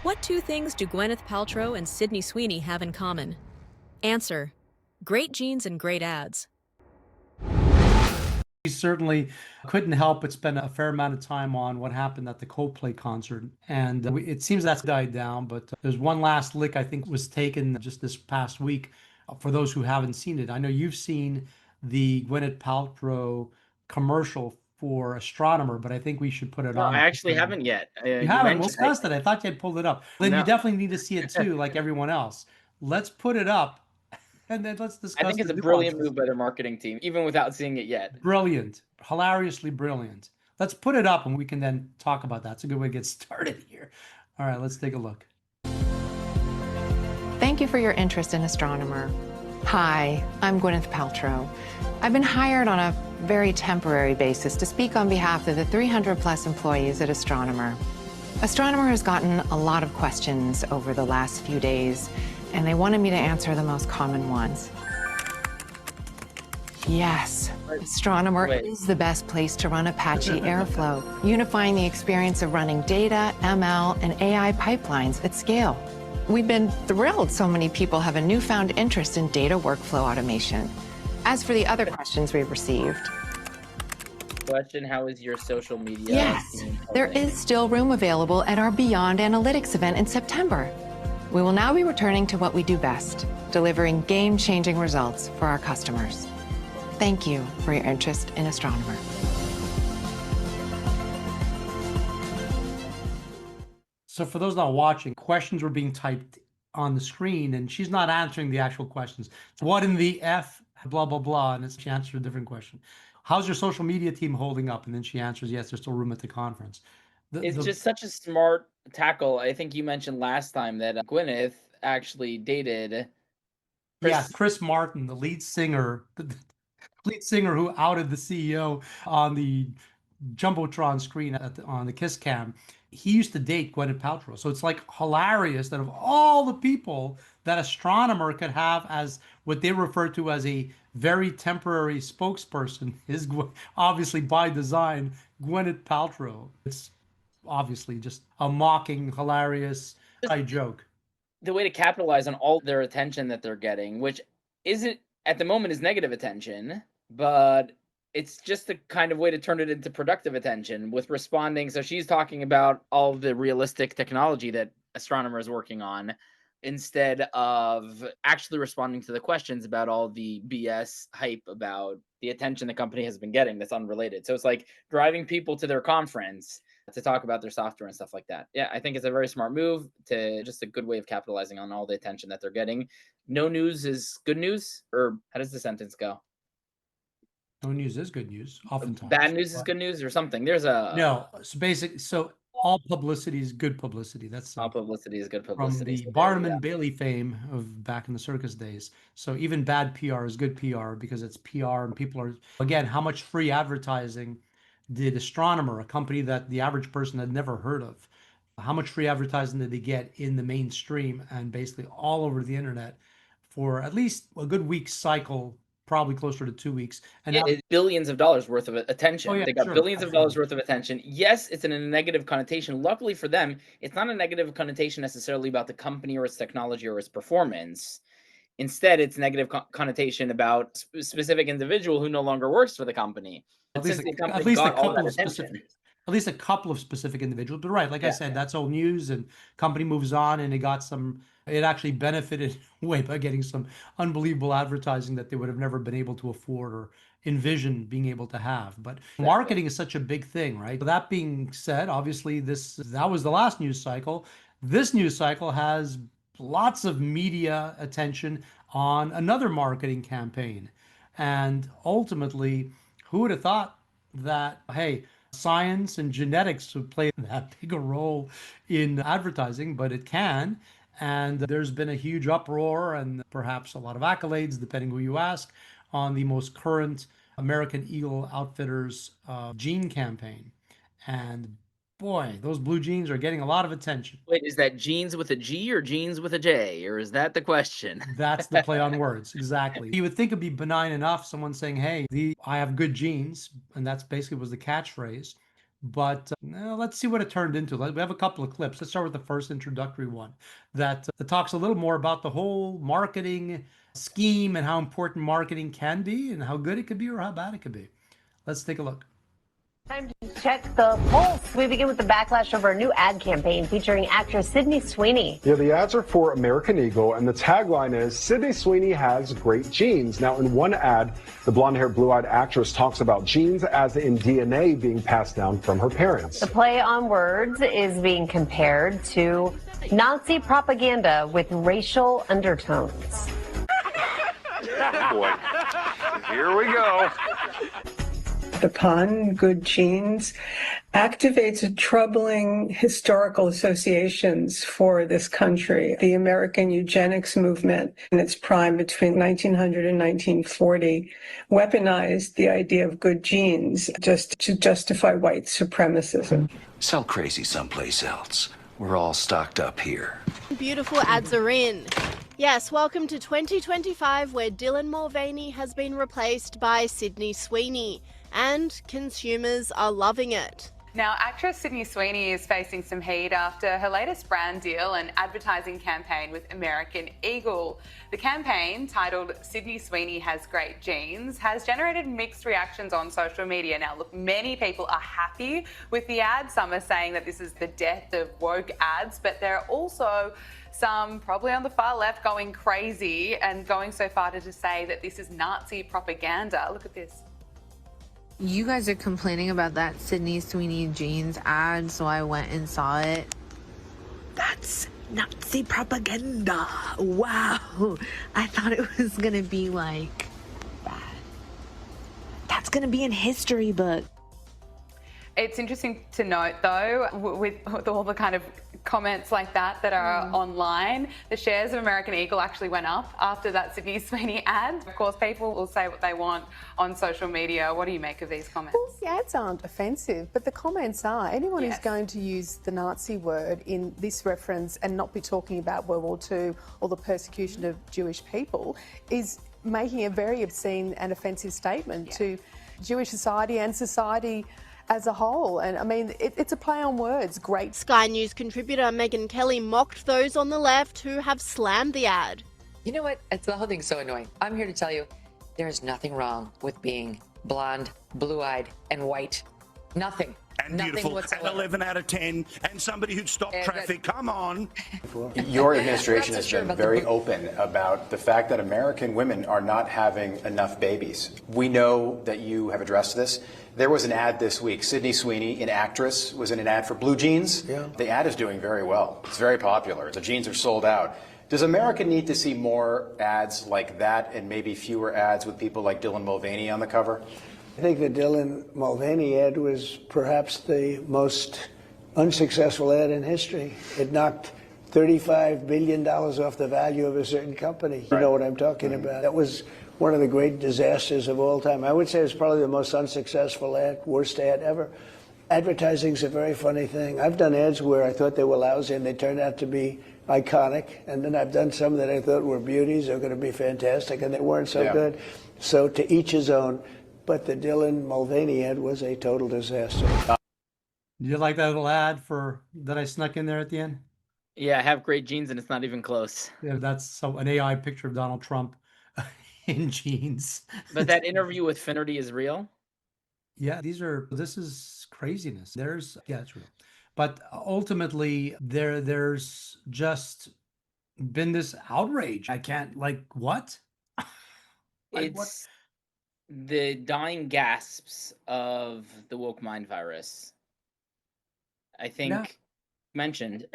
What two things do Gwyneth Paltrow and Sydney Sweeney have in common? Answer: great genes and great ads. We certainly couldn't help but spend a fair amount of time on what happened at the Coldplay concert. And it seems that's died down, but there's one last lick I think was taken just this past week for those who haven't seen it. I know you've seen the Gwyneth Paltrow commercial for Astronomer, but I think we should put it No, I on. actually haven't yet. You You haven't? Well, mentioned discussed it. I thought you had pulled it up. Then you No. definitely need to see it too, like everyone else. Let's put it up and then let's discuss I think it's the a brilliant nuances. move by their marketing team, even without seeing it yet. Brilliant, hilariously brilliant. Let's put it up and we can then talk about that. It's a good way to get started here. All right, let's take a look. Thank you for your interest in Astronomer. Hi, I'm Gwyneth Paltrow. I've been hired on a very temporary basis to speak on behalf of the 300 plus employees at Astronomer. Astronomer has gotten a lot of questions over the last few days, and they wanted me to answer the most common ones. Yes, Astronomer is the best place to run Apache Airflow, unifying the experience of running data, ML, and AI pipelines at scale. We've been thrilled so many people have a newfound interest in data workflow automation. As for the other questions we've received, Question: how is your social media? yes, there is still room available at our Beyond Analytics event in September. We will now be returning to what we do best, delivering game-changing results for our customers. Thank you for your interest in Astronomer. So for those not watching, questions were being typed on the screen and she's not answering the actual questions. What in the F, blah, blah, blah. And she answered a different question. How's your social media team holding up? And then she answers, yes, there's still room at the conference. It's just such a smart tackle. I think you mentioned last time that Gwyneth actually dated Chris Martin, the lead singer who outed the CEO on the Jumbotron screen on the Kiss Cam. He used to date Gwyneth Paltrow. So it's like hilarious that of all the people that Astronomer could have as what they refer to as a very temporary spokesperson is obviously by design Gwyneth Paltrow. It's obviously just a mocking, hilarious joke. the way to capitalize on all their attention that they're getting, which isn't at the moment is negative attention, but it's just the kind of way to turn it into productive attention with responding. So she's talking about all the realistic technology that Astronomer is working on instead of actually responding to the questions about all the BS hype about the attention the company has been getting that's unrelated. So it's like driving people to their conference to talk about their software and stuff like that. Yeah, I think it's a very smart move, to just a good way of capitalizing on all the attention that they're getting. No news is good news, or how does the sentence go? No news is good news, oftentimes. Bad news is good news, or something. There's a no. So all publicity is good publicity. That's all publicity is good from publicity. the Barnum and Bailey fame of back in the circus days. So even bad PR is good PR because it's PR and people are, again, how much free advertising did Astronomer, a company that the average person had never heard of, how much free advertising did they get in the mainstream and basically all over the internet for at least a good week's cycle, probably closer to 2 weeks. And now, it's billions of dollars worth of attention. Oh, yeah, They got sure, billions of absolutely. dollars worth of attention. Yes, it's in a negative connotation. Luckily for them, it's not a negative connotation necessarily about the company or its technology or its performance. Instead, it's negative connotation about specific individual who no longer works for the company. At Since least, the company at least a got all couple that of attention. specific, at least a couple of specific individuals. But right, like I Yeah, said, that's old news, and company moves on, and it got some. It actually benefited way by getting some unbelievable advertising that they would have never been able to afford or envision being able to have. But marketing is such a big thing, right? So that being said, obviously that was the last news cycle. This news cycle has lots of media attention on another marketing campaign, and ultimately, who would have thought that, hey, science and genetics would play that big a role in advertising, but it can. And there's been a huge uproar and perhaps a lot of accolades, depending who you ask, on the most current American Eagle Outfitters gene campaign. And boy, those blue jeans are getting a lot of attention. Wait, is that jeans with a G or jeans with a J, or is that the question? That's the play on words, exactly. You would think it'd be benign enough, someone saying, hey, I have good genes, and that's basically was the catchphrase. But let's see what it turned into. We have a couple of clips. Let's start with the first introductory one that talks a little more about the whole marketing scheme and how important marketing can be and how good it could be or how bad it could be. Let's take a look. Time to check the pulse. We begin with the backlash over a new ad campaign featuring actress Sydney Sweeney. Yeah, the ads are for American Eagle, and the tagline is, Sydney Sweeney has great genes. Now, in one ad, the blonde-haired, blue-eyed actress talks about genes as in DNA being passed down from her parents. The play on words is being compared to Nazi propaganda with racial undertones. Boy, here we go. The pun, good genes, activates troubling historical associations for this country. The American eugenics movement in its prime between 1900 and 1940 weaponized the idea of good genes just to justify white supremacism. Sell crazy someplace else. We're all stocked up here. Beautiful ads are in. Yes, welcome to 2025, where Dylan Mulvaney has been replaced by Sydney Sweeney, and consumers are loving it. Now, actress Sydney Sweeney is facing some heat after her latest brand deal and advertising campaign with American Eagle. The campaign, titled Sydney Sweeney Has Great Genes, has generated mixed reactions on social media. Now, look, many people are happy with the ad. Some are saying that this is the death of woke ads, but there are also some, probably on the far left, going crazy and going so far to say that this is Nazi propaganda. Look at this. You guys are complaining about that Sydney Sweeney jeans ad, so I went and saw it. That's Nazi propaganda. Wow. I thought it was going to be like that. That's going to be in history book. It's interesting to note, though, with all the kind of comments like that are online, the shares of American Eagle actually went up after that Sydney Sweeney ad. Of course, people will say what they want on social media. What do you make of these comments? Well, the ads aren't offensive, but the comments are. Anyone who's going to use the Nazi word in this reference and not be talking about World War II or the persecution of Jewish people is making a very obscene and offensive statement to Jewish society and society as a whole. And I mean, it's a play on words. Great. Sky News contributor Megan Kelly mocked those on the left who have slammed the ad. You know what? The whole thing's so annoying. I'm here to tell you, there is nothing wrong with being blonde, blue-eyed, and white. Nothing. And beautiful, and 11 out of 10, and somebody who'd stop traffic. Come on. Your administration has been very open about the fact that American women are not having enough babies. We know that you have addressed this. There was an ad this week. Sydney Sweeney, an actress, was in an ad for blue jeans. Yeah. The ad is doing very well. It's very popular. The jeans are sold out. Does America need to see more ads like that and maybe fewer ads with people like Dylan Mulvaney on the cover? I think the Dylan Mulvaney ad was perhaps the most unsuccessful ad in history. It knocked $35 billion off the value of a certain company. You know what I'm talking about. That was one of the great disasters of all time. I would say it's probably the most unsuccessful ad, worst ad ever. Advertising's a very funny thing. I've done ads where I thought they were lousy and they turned out to be iconic. And then I've done some that I thought were beauties, they're going to be fantastic, and they weren't so good. So to each his own. But the Dylan Mulvaney ad was a total disaster. Did you like that little ad that I snuck in there at the end? Yeah, I have great genes and it's not even close. Yeah, that's an AI picture of Donald Trump in jeans. But that interview with Finnerty is real? Yeah, this is craziness. It's real. But ultimately, there's just been this outrage. I can't, what? It's the dying gasps of the woke mind virus. I think mentioned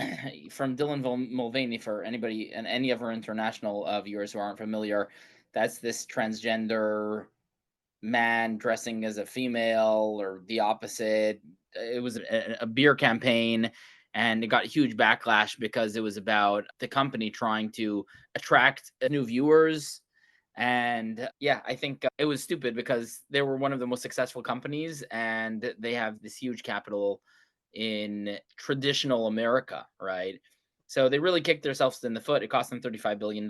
from Dylan Mulvaney, for anybody and any of our international viewers who aren't familiar, that's this transgender man dressing as a female or the opposite. It was a beer campaign, and it got huge backlash because it was about the company trying to attract new viewers. And yeah, I think it was stupid because they were one of the most successful companies and they have this huge capital in traditional America, right? So they really kicked themselves in the foot. It cost them $35 billion.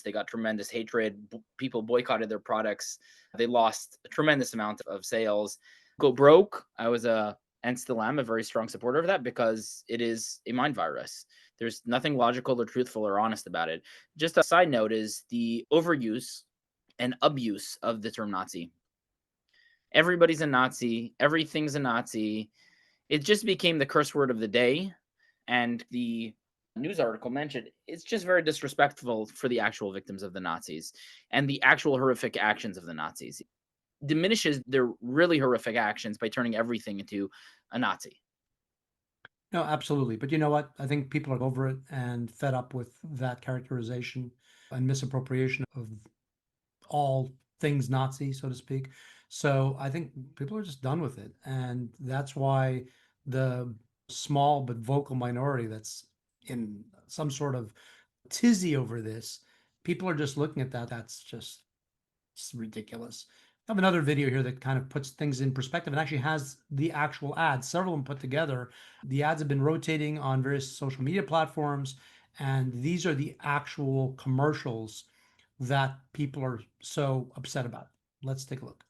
They got tremendous hatred. People boycotted their products. They lost a tremendous amount of sales. Go broke. I was a and still am a very strong supporter of that because it is a mind virus. There's nothing logical or truthful or honest about it. Just a side note is the overuse and abuse of the term Nazi. Everybody's a Nazi. Everything's a Nazi. It just became the curse word of the day. And the news article mentioned it's just very disrespectful for the actual victims of the Nazis and the actual horrific actions of the Nazis. Diminishes their really horrific actions by turning everything into a Nazi. No, absolutely. But you know what? I think people are over it and fed up with that characterization and misappropriation of all things Nazi, so to speak. So I think people are just done with it. And that's why the small but vocal minority that's in some sort of tizzy over this, people are just looking at that. That's just it's ridiculous. I have another video here that kind of puts things in perspective and actually has the actual ads, several of them put together. The ads have been rotating on various social media platforms, and these are the actual commercials that people are so upset about. Let's take a look.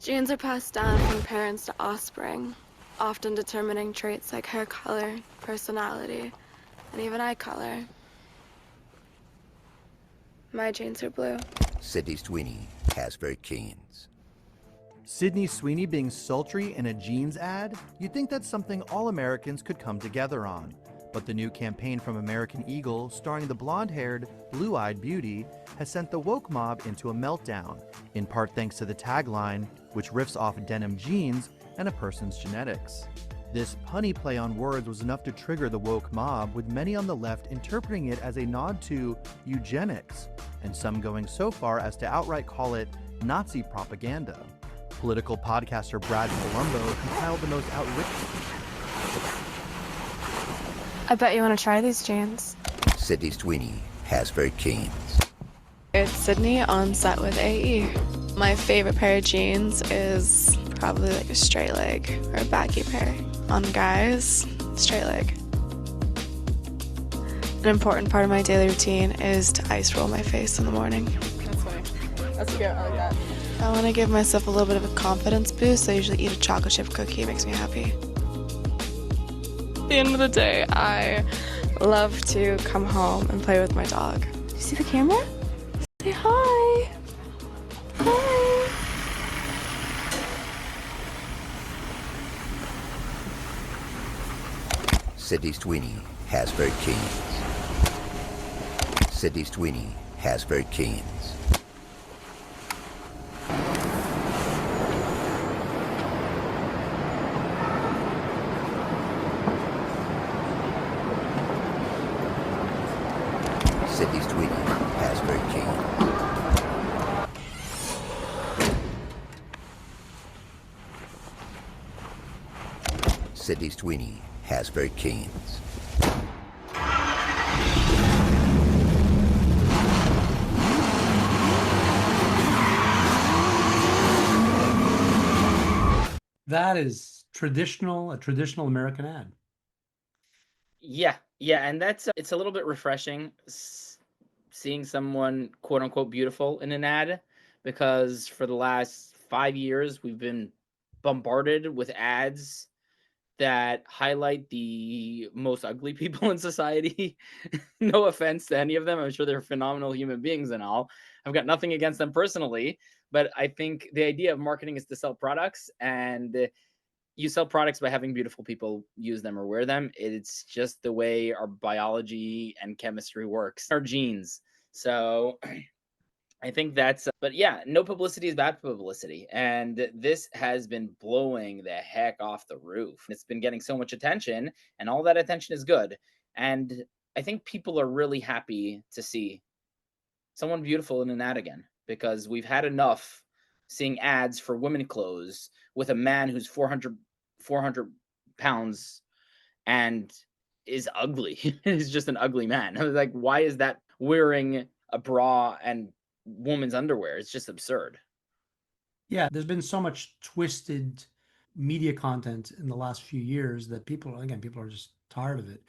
Genes are passed down from parents to offspring, often determining traits like hair color, personality, and even eye color. My genes are blue. Sydney Sweeney has very genes. Sydney Sweeney being sultry in a jeans ad? You'd think that's something all Americans could come together on. But the new campaign from American Eagle, starring the blonde-haired, blue-eyed beauty, has sent the woke mob into a meltdown, in part thanks to the tagline, which riffs off denim jeans and a person's genetics. This punny play on words was enough to trigger the woke mob, with many on the left interpreting it as a nod to eugenics, and some going so far as to outright call it Nazi propaganda. Political podcaster Brad Colombo compiled the most outrageous. I bet you want to try these jeans. Sydney Sweeney has very genes. It's Sydney on set with AE. My favorite pair of jeans is probably like a straight leg or a baggy pair. On guys, straight leg. An important part of my daily routine is to ice roll my face in the morning. That's funny. That's good. I like that. I want to give myself a little bit of a confidence boost. I usually eat a chocolate chip cookie. It makes me happy. At the end of the day, I love to come home and play with my dog. Do you see the camera? Say hi. Hi. Sydney Sweeney has very genes. Sydney Sweeney has very genes. Sydney Sweeney has very genes. Sydney Sweeney has very genes. That is a traditional American ad. Yeah, and that's it's a little bit refreshing seeing someone quote unquote beautiful in an ad, because for the last 5 years we've been bombarded with ads that highlight the most ugly people in society. No offense to any of them. I'm sure they're phenomenal human beings and all. I've got nothing against them personally, but I think the idea of marketing is to sell products, and you sell products by having beautiful people use them or wear them. It's just the way our biology and chemistry works, our genes. So I think that's, but yeah, no publicity is bad publicity. And this has been blowing the heck off the roof. It's been getting so much attention, and all that attention is good. And I think people are really happy to see someone beautiful in an ad again, because we've had enough seeing ads for women clothes with a man who's 400 pounds and is ugly. He's just an ugly man. I was like, why is that wearing a bra and woman's underwear? It's just absurd. Yeah, there's been so much twisted media content in the last few years that people are just tired of it.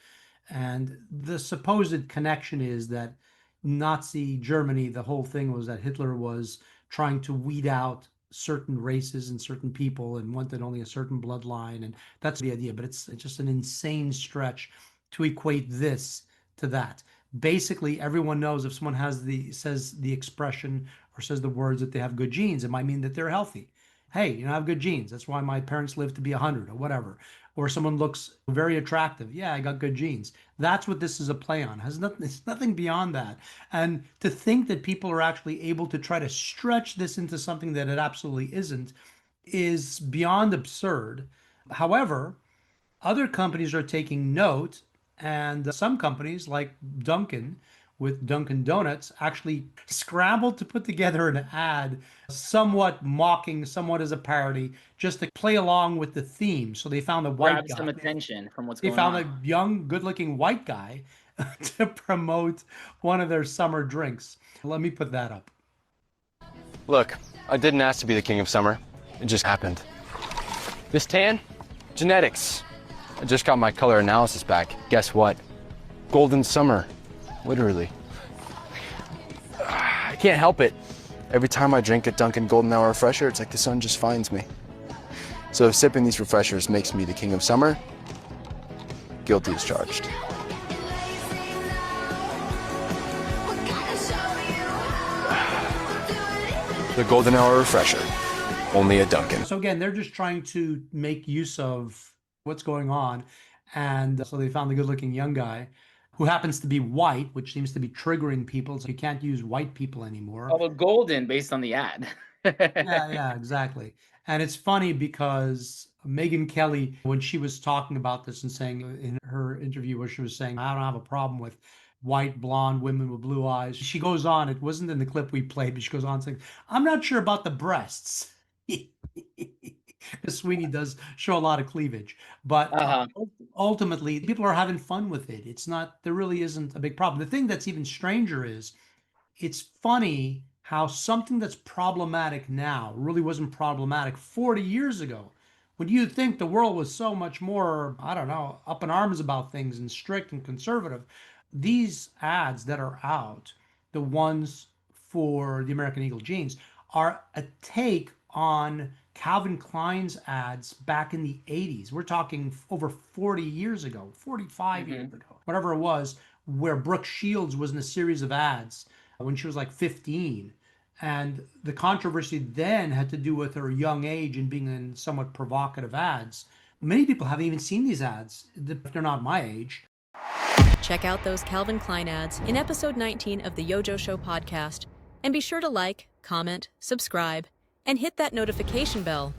And the supposed connection is that Nazi Germany, the whole thing was that Hitler was trying to weed out certain races and certain people and wanted only a certain bloodline. And that's the idea. But it's just an insane stretch to equate this to that. Basically, everyone knows if someone says the expression or says the words that they have good genes, it might mean that they're healthy. Hey, I have good genes. That's why my parents lived to be 100 or whatever. Or someone looks very attractive. Yeah, I got good genes. That's what this is a play on. It's nothing beyond that. And to think that people are actually able to try to stretch this into something that it absolutely isn't is beyond absurd. However, other companies are taking note, and some companies like Dunkin with Dunkin' Donuts actually scrambled to put together an ad somewhat mocking, somewhat as a parody, just to play along with the theme. So they found a white Grab guy. some attention from what's going They on. found a young, good-looking white guy to promote one of their summer drinks. Let me put that up. Look, I didn't ask to be the king of summer. It just happened. This tan? Genetics. I just got my color analysis back. Guess what? Golden summer. Literally. I can't help it. Every time I drink a Dunkin' Golden Hour Refresher, it's like the sun just finds me. So if sipping these refreshers makes me the king of summer, guilty as charged. The Golden Hour Refresher, only at Dunkin'. So again, they're just trying to make use of what's going on. And so they found the good-looking young guy who happens to be white, which seems to be triggering people. So you can't use white people anymore. Although golden based on the ad. Yeah, exactly. And it's funny because Megyn Kelly, when she was talking about this and saying in her interview where she was saying, I don't have a problem with white, blonde women with blue eyes. She goes on, it wasn't in the clip we played, but she goes on saying, I'm not sure about the breasts. Because Sweeney does show a lot of cleavage. But ultimately, people are having fun with it. It's not, there really isn't a big problem. The thing that's even stranger is, it's funny how something that's problematic now really wasn't problematic 40 years ago. When you think the world was so much more, I don't know, up in arms about things and strict and conservative, these ads that are out, the ones for the American Eagle jeans, are a take on Calvin Klein's ads back in the 80s. We're talking over 40 years ago, 45 years ago, whatever it was, where Brooke Shields was in a series of ads when she was like 15. And the controversy then had to do with her young age and being in somewhat provocative ads. Many people haven't even seen these ads if they're not my age. Check out those Calvin Klein ads in episode 19 of the YoJoeShow Podcast. And be sure to like, comment, subscribe, and hit that notification bell